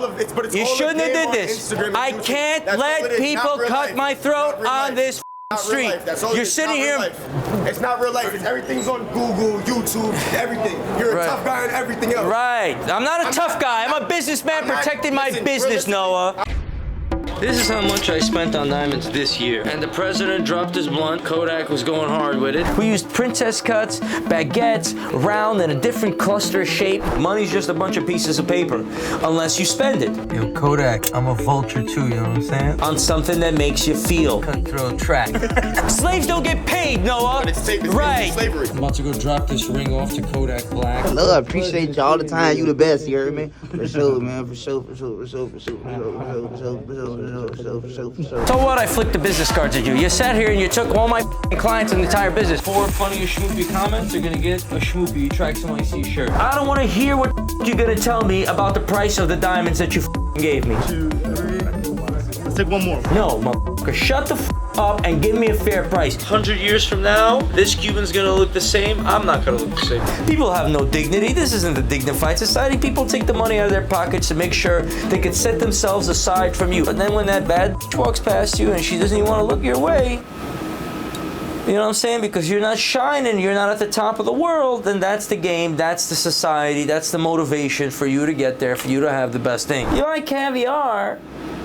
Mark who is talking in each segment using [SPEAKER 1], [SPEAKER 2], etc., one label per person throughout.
[SPEAKER 1] all of it's, but it's
[SPEAKER 2] You
[SPEAKER 1] all
[SPEAKER 2] shouldn't have did this.
[SPEAKER 1] Instagram,
[SPEAKER 2] I can't let people cut my throat on this street. You're sitting here.
[SPEAKER 1] It's not real life. It's everything's on Google, YouTube, everything. You're a tough guy and everything else.
[SPEAKER 2] Right. I'm not a tough guy. I'm a businessman protecting my business, Noah. This is how much I spent on diamonds this year. And the president dropped his blunt. Kodak was going hard with it. We used princess cuts, baguettes, round in a different cluster shape. Money's just a bunch of pieces of paper, unless you spend it.
[SPEAKER 3] Yo, Kodak, I'm a vulture too, you know what I'm saying?
[SPEAKER 2] On something that makes you feel.
[SPEAKER 3] Cutthroat track.
[SPEAKER 2] Slaves don't get paid, Noah.
[SPEAKER 1] It's
[SPEAKER 2] right.
[SPEAKER 1] Slavery.
[SPEAKER 3] I'm about to go drop this ring off to Kodak Black.
[SPEAKER 4] Hello, I appreciate you all the time. You the best, you heard me? For sure, man. For sure, for sure, for sure, for sure, for sure, for sure, for sure.
[SPEAKER 2] So what? I flicked the business cards at you. You sat here and you took all my clients and the entire business.
[SPEAKER 3] 4 funny or schmoopy comments are gonna get a schmoopy TRAXNYC shirt.
[SPEAKER 2] I don't want to hear what you're gonna tell me about the price of the diamonds that you gave me.
[SPEAKER 1] 2, 3. Let's take one more.
[SPEAKER 2] No, motherfucker, shut the up and give me a fair price.
[SPEAKER 3] 100 years from now, this Cuban's gonna look the same. I'm not gonna look the same.
[SPEAKER 2] People have no dignity. This isn't a dignified society. People take the money out of their pockets to make sure they can set themselves aside from you. But then when that bad bitch walks past you and she doesn't even want to look your way, you know what I'm saying? Because you're not shining, you're not at the top of the world, then that's the game, that's the society, that's the motivation for you to get there, for you to have the best thing. You like caviar,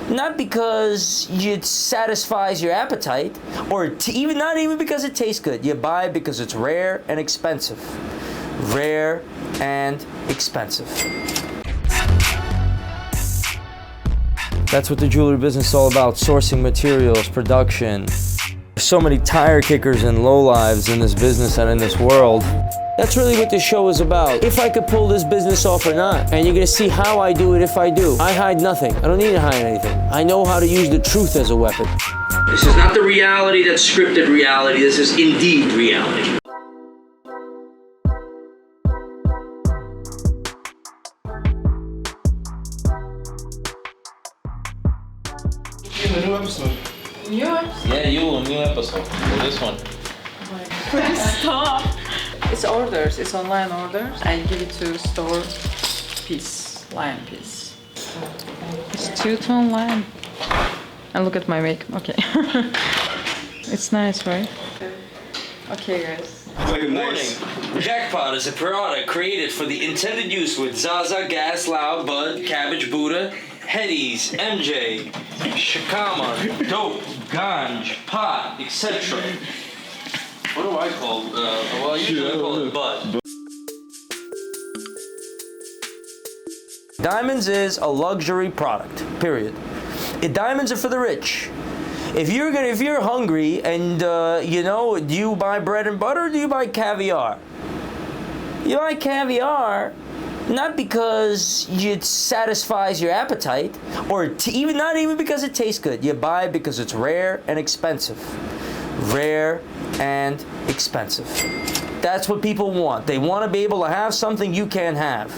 [SPEAKER 2] not because it satisfies your appetite, or not even because it tastes good. You buy it because it's rare and expensive. Rare and expensive. That's what the jewelry business is all about, sourcing materials, production. There's so many tire kickers and lowlives in this business and in this world. That's really what this show is about. If I could pull this business off or not. And you're gonna see how I do it if I do. I hide nothing. I don't need to hide anything. I know how to use the truth as a weapon. This is not the reality that's scripted reality. This is indeed reality.
[SPEAKER 1] In the new episode.
[SPEAKER 5] New episode?
[SPEAKER 3] Yeah, new episode. So this one.
[SPEAKER 5] Stop. It's orders. It's online orders. I give it to store piece, lion piece. It's 2-tone lion. And look at my makeup. Okay. It's nice, right? Okay, guys.
[SPEAKER 2] Good morning. Jackpot is a product created for the intended use with Zaza, Gas, Loud, Bud, Cabbage, Buddha, Headies, MJ, Shakama, Dope, Ganj, Pot, etc. What do I call? Well, I usually call it Bud. Diamonds is a luxury product. Period. Diamonds are for the rich. If you're hungry and do you buy bread and butter or do you buy caviar? You buy caviar not because it satisfies your appetite, or not even because it tastes good. You buy it because it's rare and expensive. Rare and expensive. That's what people want. They want to be able to have something you can't have.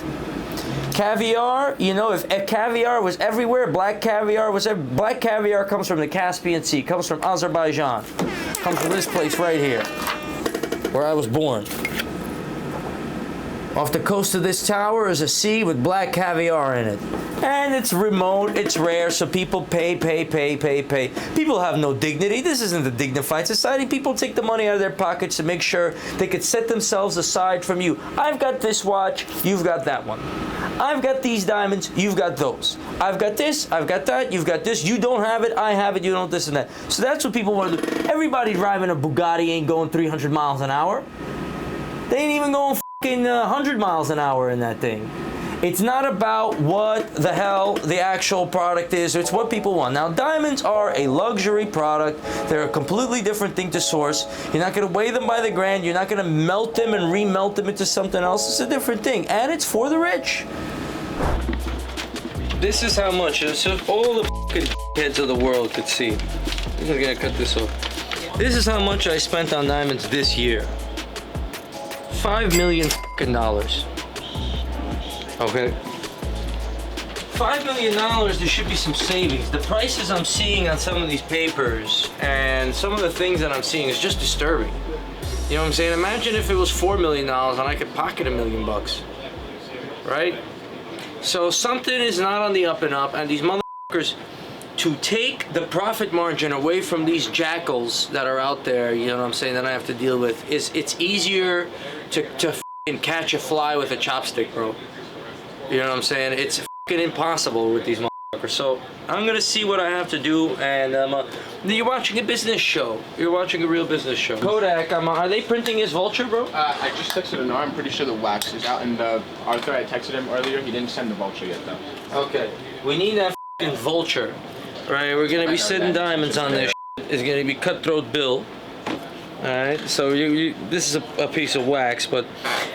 [SPEAKER 2] Caviar, if caviar was everywhere, black caviar comes from the Caspian Sea, comes from Azerbaijan, comes from this place right here, where I was born. Off the coast of this tower is a sea with black caviar in it. And it's remote, it's rare, so people pay. People have no dignity. This isn't a dignified society. People take the money out of their pockets to make sure they could set themselves aside from you. I've got this watch, you've got that one. I've got these diamonds, you've got those. I've got this, I've got that, you've got this. You don't have it, I have it, you don't this and that. So that's what people want to do. Everybody driving a Bugatti ain't going 300 miles an hour. They ain't even going 100 miles an hour in that thing. It's not about what the hell the actual product is, it's what people want. Now, diamonds are a luxury product. They're a completely different thing to source. You're not going to weigh them by the grand. You're not going to melt them and remelt them into something else. It's a different thing, and it's for the rich. This is how much, so all the heads of the world could see. I'm just going to cut this off. This is how much I spent on diamonds this year. $5 million. Okay. $5 million, there should be some savings. The prices I'm seeing on some of these papers and some of the things that I'm seeing is just disturbing. You know what I'm saying? Imagine if it was $4 million and I could pocket $1 million, right? So something is not on the up and up, and these motherfuckers, to take the profit margin away from these jackals that are out there, you know what I'm saying, that I have to deal with, it's easier to f***ing catch a fly with a chopstick, bro. You know what I'm saying? It's f***ing impossible with these motherfuckers. So I'm gonna see what I have to do, and you're watching a business show. You're watching a real business show. Kodak, are they printing his Vulture, bro?
[SPEAKER 6] I just texted Anar. I'm pretty sure the wax is out, and Arthur, I texted him earlier. He didn't send the Vulture yet, though.
[SPEAKER 2] Okay. We need that f***ing Vulture. Right, we're gonna be sitting diamonds on this. It's gonna be cutthroat bill. All right, so this is a piece of wax, but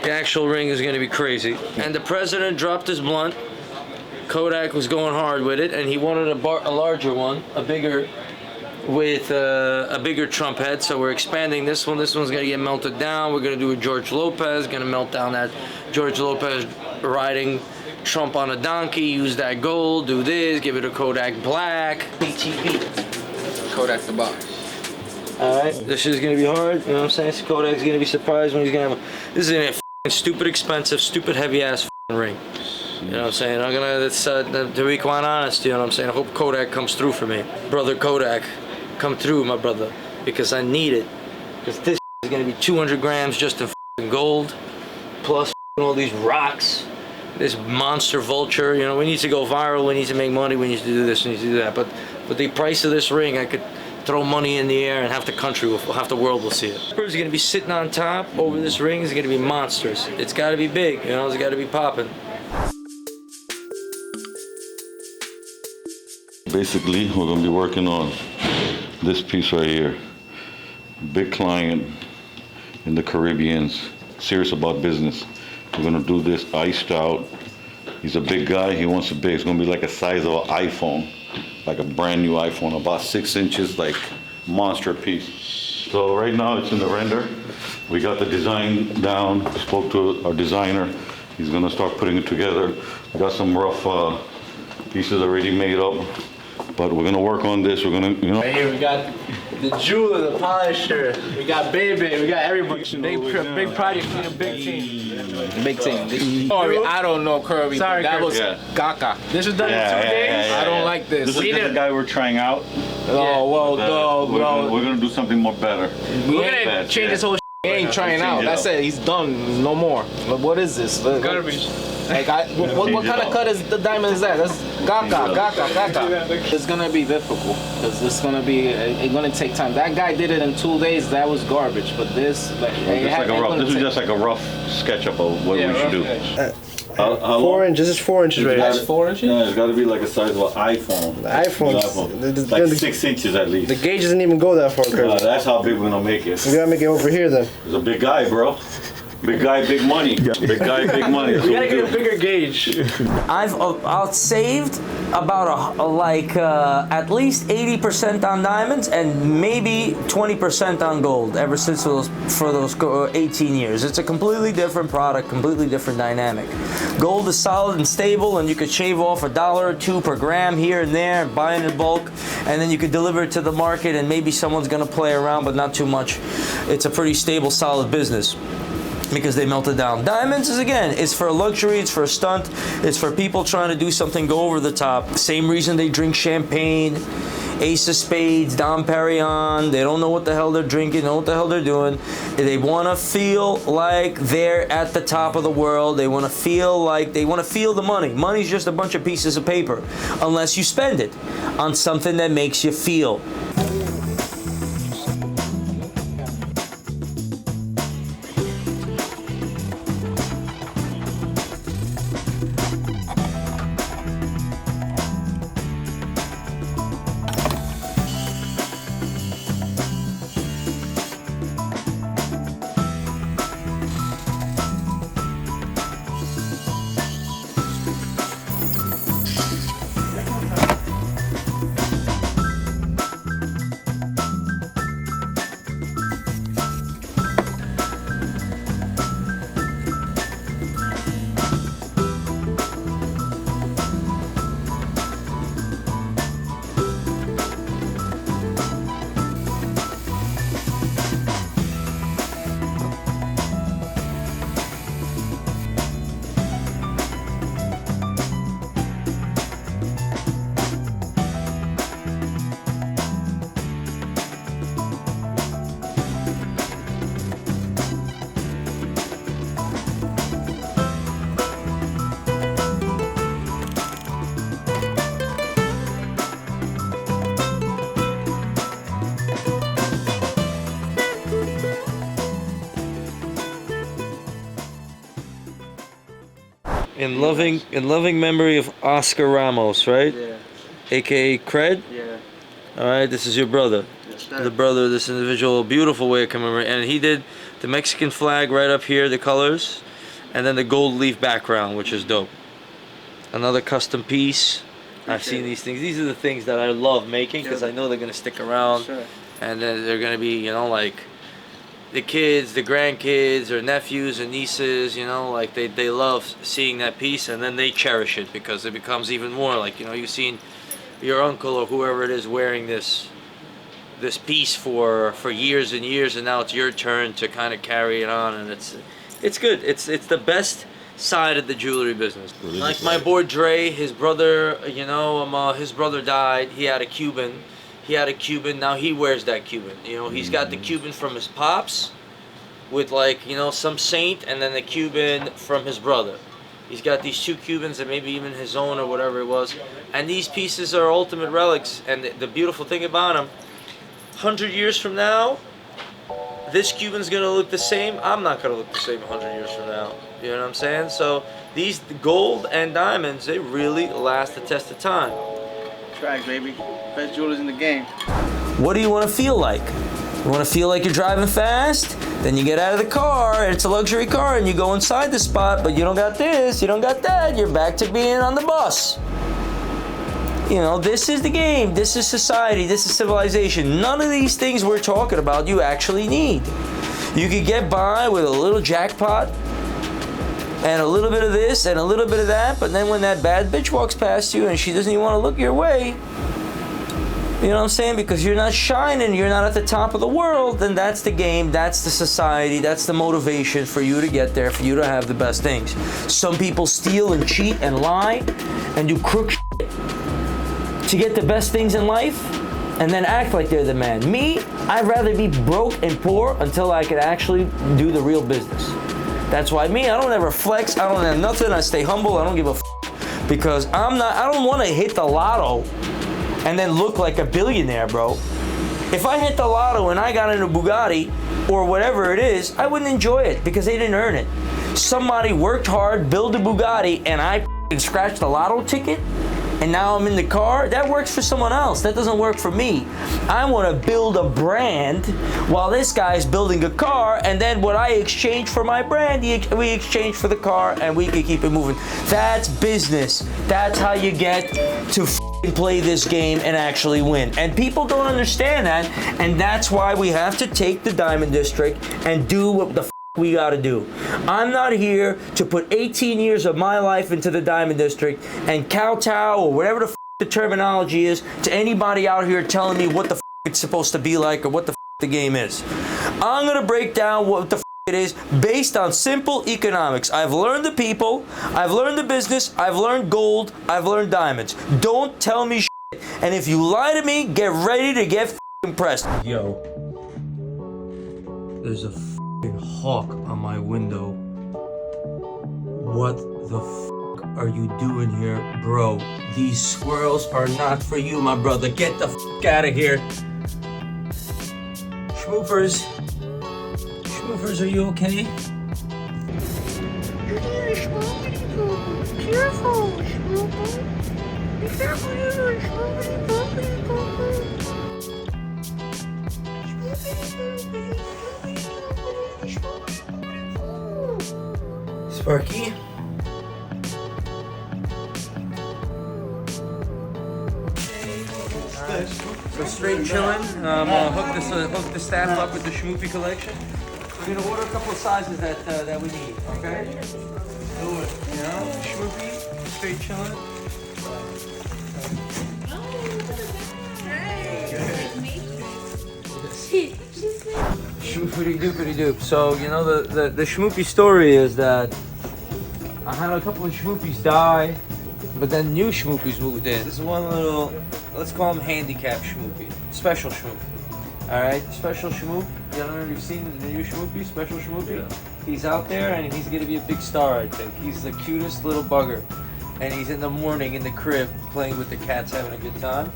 [SPEAKER 2] the actual ring is gonna be crazy. And the president dropped his blunt. Kodak was going hard with it, and he wanted a larger one, a bigger, with a bigger Trump head. So we're expanding this one. This one's gonna get melted down. We're gonna do a George Lopez. Gonna melt down that George Lopez riding Trump on a donkey, use that gold, do this, give it a Kodak Black. ATV.
[SPEAKER 6] Kodak the box.
[SPEAKER 2] Alright, this shit's gonna be hard, you know what I'm saying? So Kodak's gonna be surprised when he's gonna have this is gonna be a stupid expensive, stupid heavy ass ring. You know what I'm saying? I'm gonna, to be quite honest, you know what I'm saying? I hope Kodak comes through for me. Brother Kodak, come through, my brother, because I need it. Because this is gonna be 200 grams just in gold, plus all these rocks. This monster Vulture, you know, we need to go viral, we need to make money, we need to do this, we need to do that. But the price of this ring, I could throw money in the air and half the country, half the world will see it. It's gonna be sitting on top over this ring, it's gonna be monsters. It's gotta be big, you know, it's gotta be popping.
[SPEAKER 7] Basically, we're gonna be working on this piece right here. Big client in the Caribbean, serious about business. We're gonna do this iced out. He's a big guy, he wants it big. It's gonna be like the size of an iPhone, like a brand new iPhone, about 6 inches, like monster piece. So right now it's in the render. We got the design down, spoke to our designer. He's gonna start putting it together. We got some rough pieces already made up, but we're gonna work on this. We're gonna, you know.
[SPEAKER 6] Right here we got the jeweler, the polisher. We got Baby. We got everybody. Big project, a big team. Big team. Oh, I don't know, Kirby. Sorry, that was Gaga. This was done in 2 days. I don't like this.
[SPEAKER 7] This is the guy we're trying out.
[SPEAKER 6] Oh well, no.
[SPEAKER 7] We're gonna do something more better.
[SPEAKER 6] We're gonna change this whole. He ain't trying out. That's it. He's done. No more. But what is this? Garbage. Like what kind of cut is the diamond is that? That's Gaga. It's gonna be difficult because it's gonna take time. That guy did it in 2 days. That was garbage. But this, like,
[SPEAKER 7] this is just like a rough sketch up of what we should do. How
[SPEAKER 8] 4 inches. This is 4 inches right
[SPEAKER 6] That's
[SPEAKER 8] here.
[SPEAKER 6] 4 inches.
[SPEAKER 7] Yeah, it's got to be like the size of an iPhone.
[SPEAKER 8] The iPhone.
[SPEAKER 7] Like 6 inches at least.
[SPEAKER 8] The gauge doesn't even go that far, Kirby.
[SPEAKER 7] That's how big we're gonna make it.
[SPEAKER 8] We gotta make it over here then.
[SPEAKER 7] He's a big guy, bro. Big guy, big money. Big guy, big money.
[SPEAKER 6] We gotta get a bigger gauge.
[SPEAKER 2] I've saved about at least 80% on diamonds and maybe 20% on gold ever since for those 18 years. It's a completely different product, completely different dynamic. Gold is solid and stable, and you could shave off $1 or $2 per gram here and there, buy it in bulk, and then you could deliver it to the market, and maybe someone's gonna play around, but not too much. It's a pretty stable, solid business, because they melt it down. Diamonds is, again, it's for luxury, it's for a stunt, it's for people trying to do something, go over the top. Same reason they drink champagne, Ace of Spades, Dom Perignon. They don't know what the hell they're drinking, know what the hell they're doing. They want to feel like they're at the top of the world. They want to feel the money. Money's just a bunch of pieces of paper, unless you spend it on something that makes you feel. In loving memory of Oscar Ramos, right?
[SPEAKER 6] Yeah.
[SPEAKER 2] AKA Cred.
[SPEAKER 6] Yeah.
[SPEAKER 2] All right, this is your brother.
[SPEAKER 6] Yes,
[SPEAKER 2] The brother of this individual. Beautiful way of commemorating. And he did the Mexican flag right up here, the colors, and then the gold leaf background, which is dope. Another custom piece. I've seen these things. These are the things that I love making because I know they're gonna stick around, and then they're gonna be, you know, like the kids, the grandkids, or nephews and nieces. You know, like they love seeing that piece, and then they cherish it because it becomes even more like, you know, you've seen your uncle or whoever it is wearing this piece for years and years, and now it's your turn to kind of carry it on, and it's good. It's the best side of the jewelry business. Like my boy Dre, his brother, you know, his brother died. He had a Cuban. Now he wears that Cuban. You know, he's got the Cuban from his pops with, like, you know, some saint, and then the Cuban from his brother. He's got these two Cubans and maybe even his own or whatever it was. And these pieces are ultimate relics. And the beautiful thing about them, 100 years from now, this Cuban's gonna look the same. I'm not gonna look the same 100 years from now. You know what I'm saying? So these gold and diamonds, they really last the test of time.
[SPEAKER 6] Trax, baby. Best jewelers in the game.
[SPEAKER 2] What do you want to feel like? You want to feel like you're driving fast? Then you get out of the car, and it's a luxury car, and you go inside the spot, but you don't got this, you don't got that, you're back to being on the bus. You know, this is the game, this is society, this is civilization. None of these things we're talking about you actually need. You could get by with a little jackpot, and a little bit of this, and a little bit of that, but then when that bad bitch walks past you, and she doesn't even want to look your way, you know what I'm saying? Because you're not shining, you're not at the top of the world, then that's the game, that's the society, that's the motivation for you to get there, for you to have the best things. Some people steal and cheat and lie and do crook shit to get the best things in life and then act like they're the man. Me, I'd rather be broke and poor until I could actually do the real business. That's why me, I don't ever flex, I don't have nothing, I stay humble, I don't give a f, because I don't want to hit the lotto and then look like a billionaire, bro. If I hit the lotto and I got in a Bugatti or whatever it is, I wouldn't enjoy it because they didn't earn it. Somebody worked hard, built a Bugatti, and I scratched the lotto ticket, and now I'm in the car. That works for someone else. That doesn't work for me. I want to build a brand while this guy's building a car, and then what I exchange for my brand, we exchange for the car, and we can keep it moving. That's business. That's how you get to play this game and actually win. And people don't understand that, and that's why we have to take the Diamond District and do what the we gotta do. I'm not here to put 18 years of my life into the Diamond District and kowtow or whatever the terminology is to anybody out here telling me what the it's supposed to be like or what the the game is. I'm gonna break down what the it is based on simple economics. I've learned the people, I've learned the business, I've learned gold, I've learned diamonds. Don't tell me shit. And if you lie to me, get ready to get impressed. Yo, there's a hawk on my window. What the are you doing here, bro? These squirrels are not for you, my brother. Get the out of here. Schmoopers. Schmoopers, are you okay?
[SPEAKER 9] Careful, Schmooper. Be careful,
[SPEAKER 2] Sparky? So straight chilling. Hook the staff up with the Schmoopy collection. We're gonna order a couple of sizes that we need. Okay? Do it. You know, Schmoopy, straight chilling. Schmoopity doopity doop. So you know the Schmoopy story is that I had a couple of Schmoopies die, but then new Schmoopies moved in. This is one little, let's call him handicap Schmoopy, special Schmoopy. All right, special Schmoop. You don't know if you've seen the new Schmoopy, special Schmoopy. He's out there and he's gonna be a big star. I think he's the cutest little bugger, and he's in the morning in the crib playing with the cats, having a good time.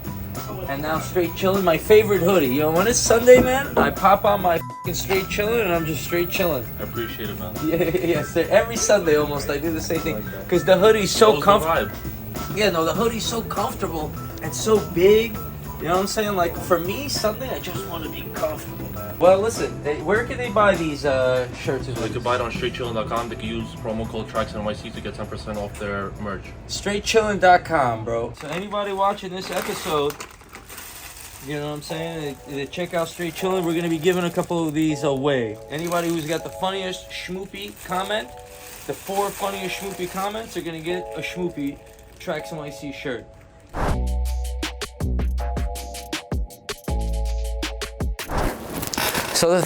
[SPEAKER 2] And now straight chilling, my favorite hoodie. You know, when it's Sunday, man, I pop on my fucking straight chilling and I'm just straight chilling.
[SPEAKER 3] I appreciate it, man.
[SPEAKER 2] Yes, every Sunday almost I do the same thing. Because the hoodie's so comfortable. Yeah, no, the hoodie's so comfortable and so big. You know what I'm saying? Like, for me, Sunday, I just want to be comfortable, man. Well, listen, where can they buy these shirts?
[SPEAKER 3] They could buy it on straightchillin.com. They can use promo code TRAXNYC to get 10% off their merch.
[SPEAKER 2] Straightchillin.com, bro. So anybody watching this episode, you know what I'm saying? They check out Straight Chillin'. We're going to be giving a couple of these away. Anybody who's got the funniest schmoopy comment, the 4 funniest schmoopy comments are going to get a schmoopy TRAXNYC shirt.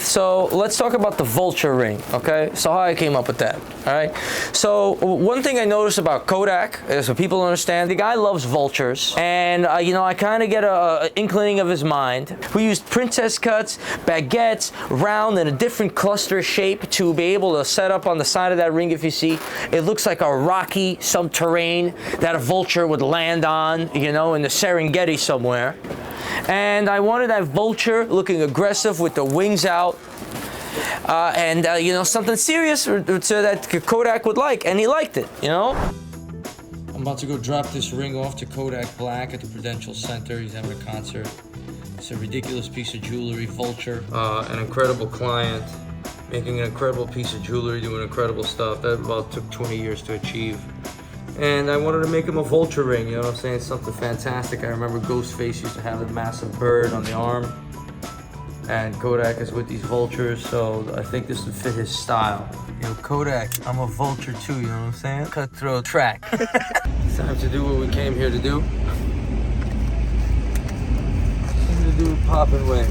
[SPEAKER 2] So let's talk about the vulture ring, okay? So how I came up with that, all right? So one thing I noticed about Kodak, so people understand, the guy loves vultures, and you know, I kind of get a inkling of his mind. We used princess cuts, baguettes, round in a different cluster shape to be able to set up on the side of that ring. If you see, it looks like a rocky, some terrain that a vulture would land on, you know, in the Serengeti somewhere. And I wanted that vulture looking aggressive with the wings out, and you know, something serious so that Kodak would like, and he liked it, you know? I'm about to go drop this ring off to Kodak Black at the Prudential Center. He's having a concert. It's a ridiculous piece of jewelry, vulture. An incredible client, making an incredible piece of jewelry, doing incredible stuff. That about took 20 years to achieve. And I wanted to make him a vulture ring, you know what I'm saying? Something fantastic. I remember Ghostface used to have a massive bird on the arm. And Kodak is with these vultures, so I think this would fit his style. You know, Kodak, I'm a vulture too, you know what I'm saying? Cutthroat track. It's time to do what we came here to do. Time to do poppin' way.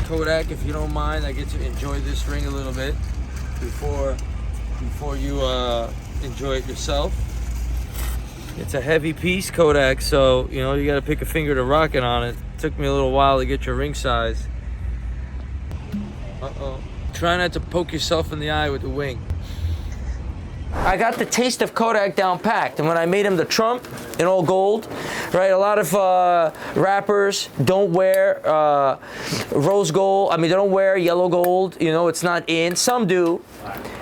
[SPEAKER 2] Kodak, if you don't mind, I get to enjoy this ring a little bit before you enjoy it yourself. It's a heavy piece, Kodak, so you know you gotta pick a finger to rock it on it. Took me a little while to get your ring size. Uh-oh. Try not to poke yourself in the eye with the wing. I got the taste of Kodak down packed, and when I made him the Trump in all gold, right? A lot of rappers don't wear rose gold. I mean, they don't wear yellow gold. You know, it's not in. Some do.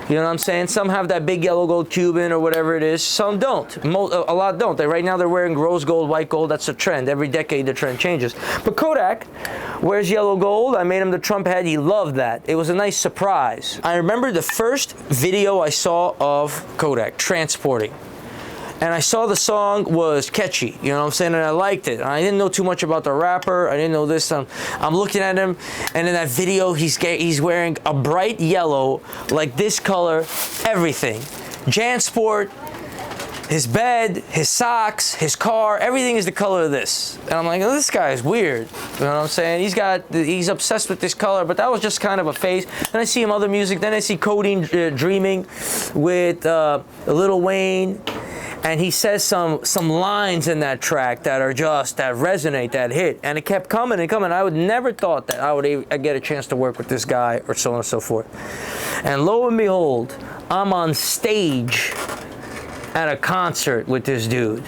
[SPEAKER 2] You know what I'm saying? Some have that big yellow gold Cuban or whatever it is. Some don't. A lot don't. Right now they're wearing rose gold, white gold. That's a trend. Every decade the trend changes. But Kodak wears yellow gold. I made him the Trump head. He loved that. It was a nice surprise. I remember the first video I saw of Kodak transporting. And I saw the song was catchy, you know what I'm saying, and I liked it. I didn't know too much about the rapper. I didn't know this. I'm looking at him, and in that video, he's wearing a bright yellow, like this color, everything. JanSport, his bed, his socks, his car, everything is the color of this. And I'm like, oh, this guy is weird. You know what I'm saying? He's obsessed with this color, but that was just kind of a phase. Then I see him other music. Then I see Codeine Dreaming with Lil Wayne. And he says some lines in that track that are just, that resonate, that hit. And it kept coming and coming. I would never thought that I would get a chance to work with this guy or so on and so forth. And lo and behold, I'm on stage at a concert with this dude.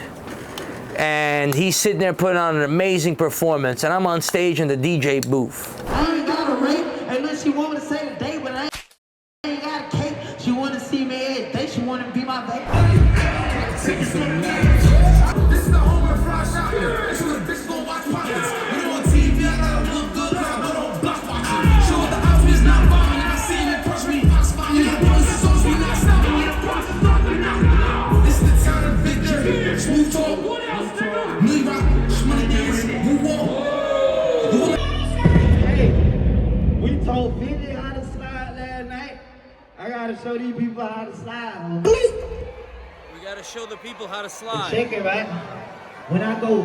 [SPEAKER 2] And he's sitting there putting on an amazing performance. And I'm on stage in the DJ booth.
[SPEAKER 10] I ain't got a ring unless she want me to say the day, but I ain't got a cake. She want to see me every day. She want to be my baby. This is the home of Fry Shop. This was a bitch gon' watch pockets. We on TV, I gotta look good, but I go on block watching. Sure the outfit's not bombing. I seen it push me, pox by me. The boys is on me, not stopping me. The boss is stopping now. This is the town of victory. Smooth talk. What else, nigga? Me rock, money dance, move on. Hey, we told 50 how to slide last night. I gotta show these people how to slide.
[SPEAKER 2] We gotta show the people how to slide.
[SPEAKER 10] Check it, right? When I go.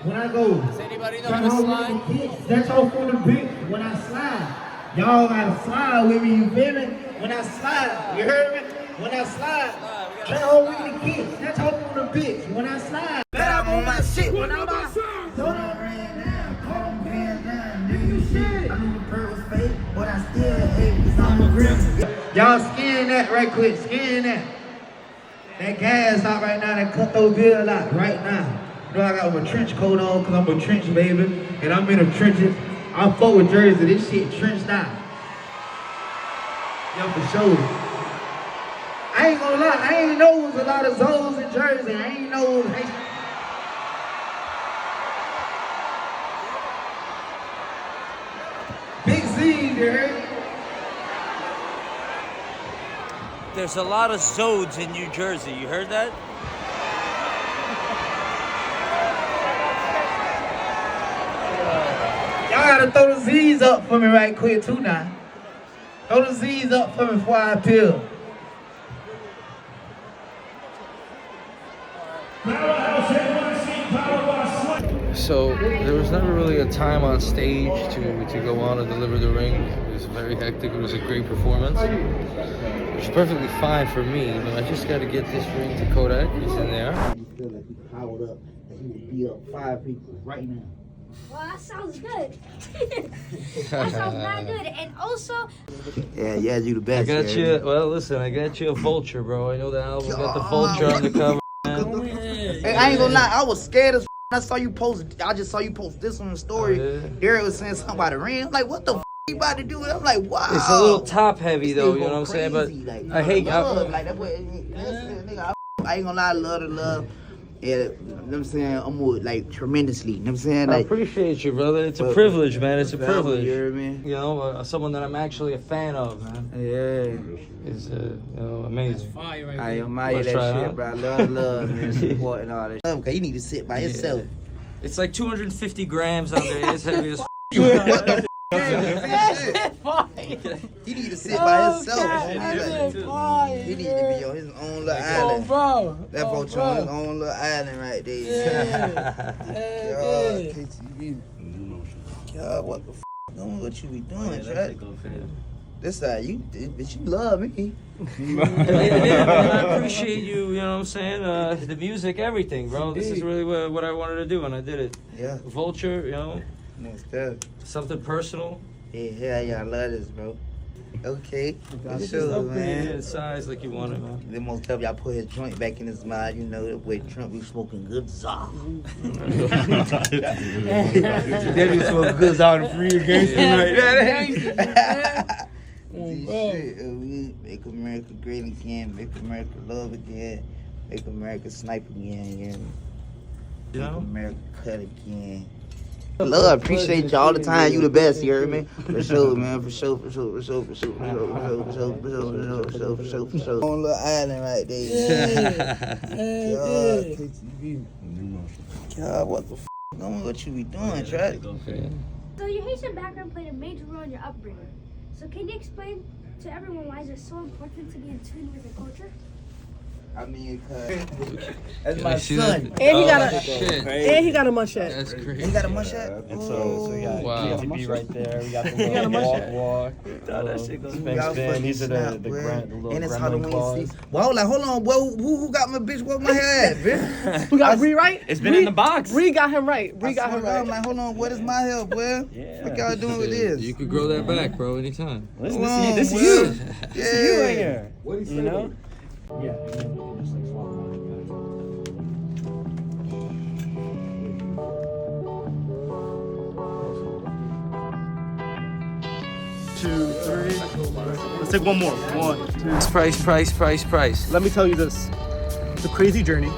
[SPEAKER 2] Does anybody know how to slide?
[SPEAKER 10] That's all for the bitch. When I slide, y'all gotta slide with me. You feel me? When I slide, you heard me? When I slide, try all with the kids. That's all for the bitch. When I slide, bet I'm on my shit. When I'm on, don't ran down, call them pants down, do you shit? I mean the bird was fake, but I still hate this on the grip. Y'all scan that right quick. Scan that. That gas out right now, that cut those bills out right now. You know, I got my trench coat on because I'm a trench baby. And I'm in the trenches. I fuck with Jersey. This shit trench down. Yeah, for sure. I ain't gonna lie. I ain't know it was a lot of zones in Jersey. I ain't know it was... Big Z, there.
[SPEAKER 2] There's a lot of zodes in New Jersey. You heard that?
[SPEAKER 10] Y'all gotta throw the Z's up for me right quick too now. Throw the Z's up for me before I appeal.
[SPEAKER 2] So there was never really a time on stage to go on and deliver the ring. It was very hectic. It was a great performance. It was perfectly fine for me, but I just got to get this ring to Kodak. He's in there.
[SPEAKER 4] You feel like you powered up and he would beat up 5 people right now.
[SPEAKER 9] Well, that sounds good. That sounds not good. And also,
[SPEAKER 4] Yeah, you the best.
[SPEAKER 2] I got you. Well, listen, I got you a vulture, bro. I know the album got the vulture on the cover.
[SPEAKER 4] Hey, I ain't gonna lie, I was scared as I saw you post. I just saw you post this on the story. Derek was saying something about the ring. I'm like, what the you about to do? I'm like, wow.
[SPEAKER 2] It's a little top heavy though, you know what I'm saying? But
[SPEAKER 4] like,
[SPEAKER 2] I hate.
[SPEAKER 4] like that way. Nigga, I ain't gonna lie, love the love. Yeah, you know what I'm saying? I'm with, like, tremendously. You know what I'm saying?
[SPEAKER 2] I
[SPEAKER 4] Like,
[SPEAKER 2] appreciate you, brother. It's a privilege, man. It's a privilege.
[SPEAKER 4] You hear me?
[SPEAKER 2] You know, someone that I'm actually a fan of, man.
[SPEAKER 4] Yeah.
[SPEAKER 2] Is you know, amazing.
[SPEAKER 4] I admire that
[SPEAKER 2] try,
[SPEAKER 4] shit,
[SPEAKER 2] huh?
[SPEAKER 4] bro. I love, man, support and all that. Because he need to sit by himself.
[SPEAKER 2] It's like 250 grams out there. It's heavy as
[SPEAKER 4] What the He need to sit by himself. He need to be on his own little island.
[SPEAKER 10] bro.
[SPEAKER 4] That vulture on his own little island right there. God, what the f*** doing? What you be doing, Trax? This side, but you love me.
[SPEAKER 2] and I appreciate you, you know what I'm saying? The music, everything, bro. This is really what I wanted to do, and I did it.
[SPEAKER 4] Yeah.
[SPEAKER 2] Vulture, you know, something personal.
[SPEAKER 4] Yeah, I love this, bro. Okay.
[SPEAKER 2] This
[SPEAKER 4] Sure,
[SPEAKER 2] is
[SPEAKER 4] man.
[SPEAKER 2] size like you want it, man.
[SPEAKER 4] Then most of y'all put his joint back in his mouth, you know, the way Trump be smoking good czar. Daddy was smoking good czar and free against him right there. We make America great again, make America love again, make America snipe again, make America cut again. Love, appreciate you all the time. You the best, you heard me? For sure, man. For sure. On little island right there. God, what the f*** going? What you be doing, Trax?
[SPEAKER 9] so your Haitian background played a major role in your upbringing. So can you explain to everyone why is it so important to be in tune with your culture?
[SPEAKER 4] I mean, that's my son.
[SPEAKER 11] And he got
[SPEAKER 2] shit.
[SPEAKER 11] And he got a mustache.
[SPEAKER 2] That's crazy.
[SPEAKER 4] He got a mustache?
[SPEAKER 12] And so we got DTB right there. We got the
[SPEAKER 11] got a
[SPEAKER 12] little walk.
[SPEAKER 2] That shit goes
[SPEAKER 12] Spin. These are the little
[SPEAKER 4] and it's
[SPEAKER 12] gremlin
[SPEAKER 4] Halloween
[SPEAKER 12] claws.
[SPEAKER 4] season. Well, like, hold on, boy. Who got my bitch? What my hair at, bitch?
[SPEAKER 11] We got Bree right?
[SPEAKER 12] It's been in the box.
[SPEAKER 11] Bree got him right. Bree
[SPEAKER 4] I
[SPEAKER 11] got
[SPEAKER 4] swear
[SPEAKER 11] him
[SPEAKER 4] to God, I'm
[SPEAKER 11] right.
[SPEAKER 4] like, hold on, what is my hair, boy?
[SPEAKER 12] Yeah.
[SPEAKER 4] What y'all doing with this?
[SPEAKER 2] You could grow that back, bro, anytime.
[SPEAKER 12] Listen,
[SPEAKER 4] Hold on,
[SPEAKER 12] this is
[SPEAKER 4] boy.
[SPEAKER 12] you.
[SPEAKER 4] Yeah.
[SPEAKER 12] This is you right here.
[SPEAKER 1] What do you say?
[SPEAKER 12] You know? Yeah.
[SPEAKER 8] 2, 3. Let's take one more. 1, 2.
[SPEAKER 2] Price.
[SPEAKER 8] Let me tell you this. It's a crazy journey,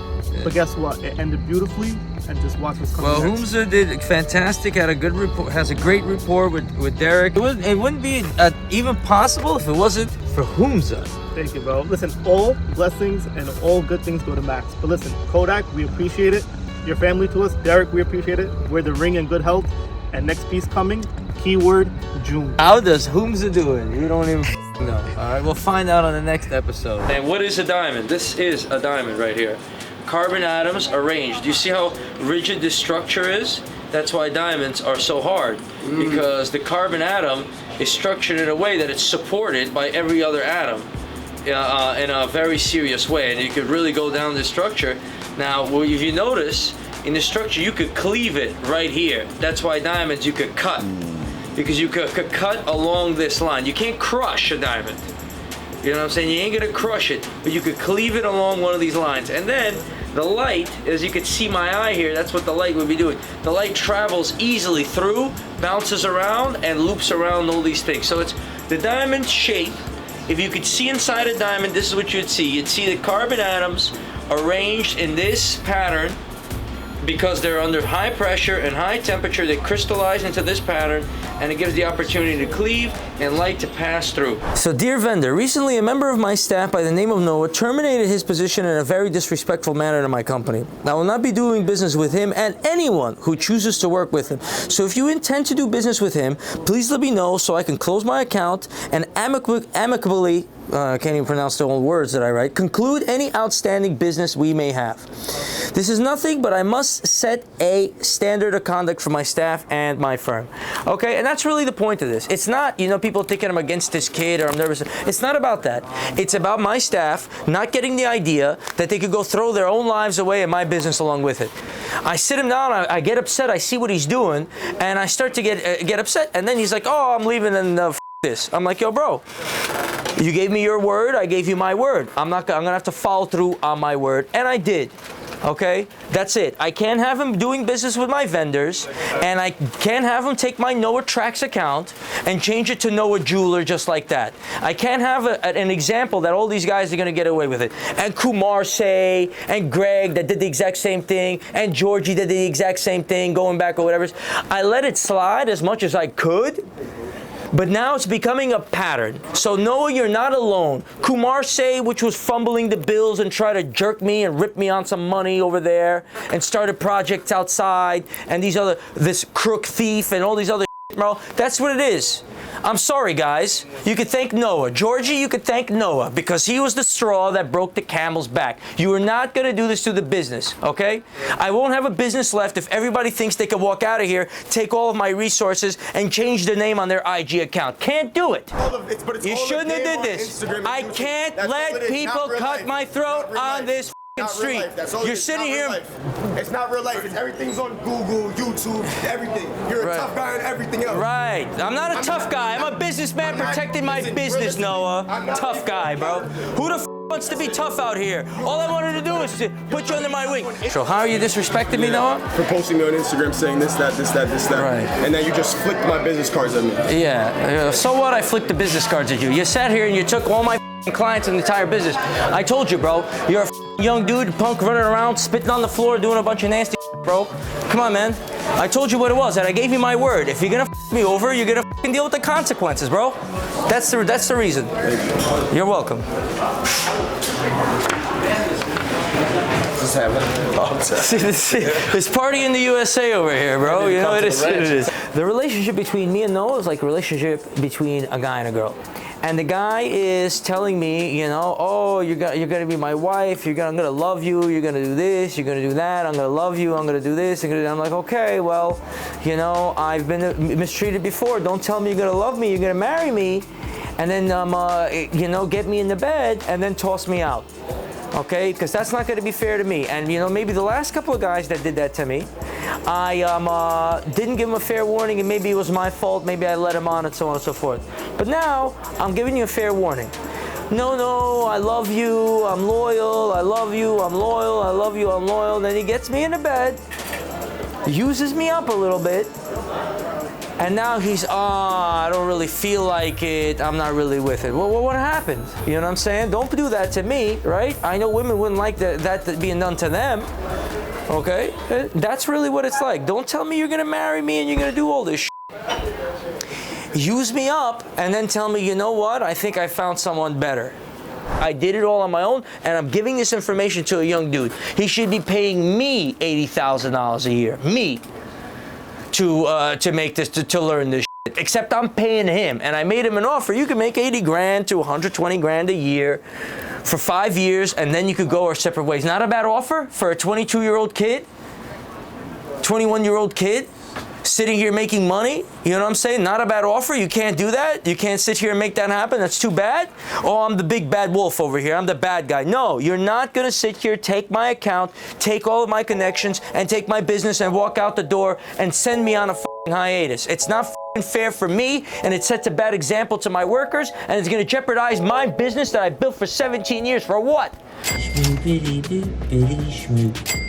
[SPEAKER 8] but guess what? It ended beautifully, and just watch what's coming
[SPEAKER 2] Well,
[SPEAKER 8] next.
[SPEAKER 2] Humza did fantastic. Had a good rapport. Has a great rapport with Derek. It wouldn't be even possible if it wasn't for Humza.
[SPEAKER 8] Thank you, bro. Listen, all blessings and all good things go to Max. But listen, Kodak, we appreciate it. Your family to us. Derek, we appreciate it. Wear the ring in good health. And next piece coming, keyword June.
[SPEAKER 2] How does Humza do it? You don't even know. All right, we'll find out on the next episode. And what is a diamond? This is a diamond right here. Carbon atoms arranged. Do you see how rigid this structure is? That's why diamonds are so hard, because the carbon atom is structured in a way that it's supported by every other atom in a very serious way, and you could really go down this structure. Now, if you notice, in the structure, you could cleave it right here. That's why diamonds you could cut, because you could cut along this line. You can't crush a diamond. You know what I'm saying? You ain't gonna crush it, but you could cleave it along one of these lines. And then The light, as you can see my eye here, that's what the light would be doing. The light travels easily through, bounces around, and loops around all these things. So it's the diamond shape. If you could see inside a diamond, this is what you'd see. You'd see the carbon atoms arranged in this pattern because they're under high pressure and high temperature. They crystallize into this pattern, and it gives the opportunity to cleave and light to pass through. So dear vendor, recently a member of my staff by the name of Noah terminated his position in a very disrespectful manner to my company. I will not be doing business with him and anyone who chooses to work with him. So if you intend to do business with him, please let me know so I can close my account and amicably I can't even pronounce the old words that I write. Conclude any outstanding business we may have. This is nothing, but I must set a standard of conduct for my staff and my firm. Okay, and that's really the point of this. It's not, you know, people thinking I'm against this kid or I'm nervous. It's not about that. It's about my staff not getting the idea that they could go throw their own lives away and my business along with it. I sit him down, I get upset, I see what he's doing, and I start to get upset. And then he's like, oh, I'm leaving and f this. I'm like, yo, bro. You gave me your word, I gave you my word. I'm gonna have to follow through on my word, and I did. Okay, that's it. I can't have him doing business with my vendors, and I can't have him take my Noah Trax account and change it to Noah Jeweler just like that. I can't have an example that all these guys are gonna get away with it. And Kumar say, and Greg that did the exact same thing, and Georgie that did the exact same thing, going back or whatever. I let it slide as much as I could. But now it's becoming a pattern. So Noah, you're not alone. Kumar Say, which was fumbling the bills and tried to jerk me and rip me on some money over there and started projects outside and this crook thief and all these other shit, bro. That's what it is. I'm sorry, guys. You could thank Noah. Georgie, you could thank Noah because he was the straw that broke the camel's back. You are not going to do this to the business, okay? I won't have a business left if everybody thinks they can walk out of here, take all of my resources, and change the name on their IG account. Can't do it. You shouldn't have did this. I can't let people cut my throat on this street. You're sitting here.
[SPEAKER 1] It's not real life. Everything's on Google, YouTube, everything. You're a tough guy and everything else.
[SPEAKER 2] Right. I'm not a tough guy. I'm a businessman protecting my business, Noah. Tough guy, bro. Who the wants to be tough out here? All I wanted to do is to put you under my wing. So how are you disrespecting me, Noah?
[SPEAKER 1] For posting me on Instagram saying this, that.
[SPEAKER 2] Right.
[SPEAKER 1] And then you just flicked my business cards at me.
[SPEAKER 2] Yeah. So what? I flicked the business cards at you. You sat here and you took all my clients and the entire business. I told you, bro. You're a young dude, punk, running around, spitting on the floor, doing a bunch of nasty bro. Come on, man. I told you what it was, and I gave you my word. If you're gonna me over, you're gonna deal with the consequences, bro. That's the reason. You're welcome.
[SPEAKER 1] Just having
[SPEAKER 2] It's party in the USA over here, bro. You know what it is. The relationship between me and Noah is like a relationship between a guy and a girl. And the guy is telling me, you know, oh, you're gonna be my wife. I'm gonna love you. You're gonna do this. You're gonna do that. I'm gonna love you. I'm gonna do this. I'm like, okay, well, you know, I've been mistreated before. Don't tell me you're gonna love me. You're gonna marry me, and then you know, get me in the bed and then toss me out. Okay, because that's not going to be fair to me. And you know, maybe the last couple of guys that did that to me, I didn't give them a fair warning, and maybe it was my fault. Maybe I let them on, and so on and so forth. But now I'm giving you a fair warning. No, I love you. I'm loyal. I love you. I'm loyal. I love you. I'm loyal. Then he gets me into bed, uses me up a little bit. And now he's, I don't really feel like it. I'm not really with it. Well, what happened? You know what I'm saying? Don't do that to me, right? I know women wouldn't like that being done to them. Okay? That's really what it's like. Don't tell me you're going to marry me and you're going to do all this shit. Use me up and then tell me, you know what? I think I found someone better. I did it all on my own, and I'm giving this information to a young dude. He should be paying me $80,000 a year. Me. To make this, to learn this shit. Except I'm paying him, and I made him an offer. You can make 80 grand to 120 grand a year for 5 years, and then you could go our separate ways. Not a bad offer for a 22-year-old kid, 21-year-old kid, sitting here making money. You know what I'm saying? Not a bad offer. You can't do that. You can't sit here and make that happen. That's too bad. Oh, I'm the big bad wolf over here. I'm the bad guy. No, you're not going to sit here, take my account, take all of my connections, and take my business and walk out the door and send me on a hiatus. It's not fair for me, and it sets a bad example to my workers, and it's gonna jeopardize my business that I built for 17 years for what?
[SPEAKER 4] Schmoopity doo, bitty schmoop.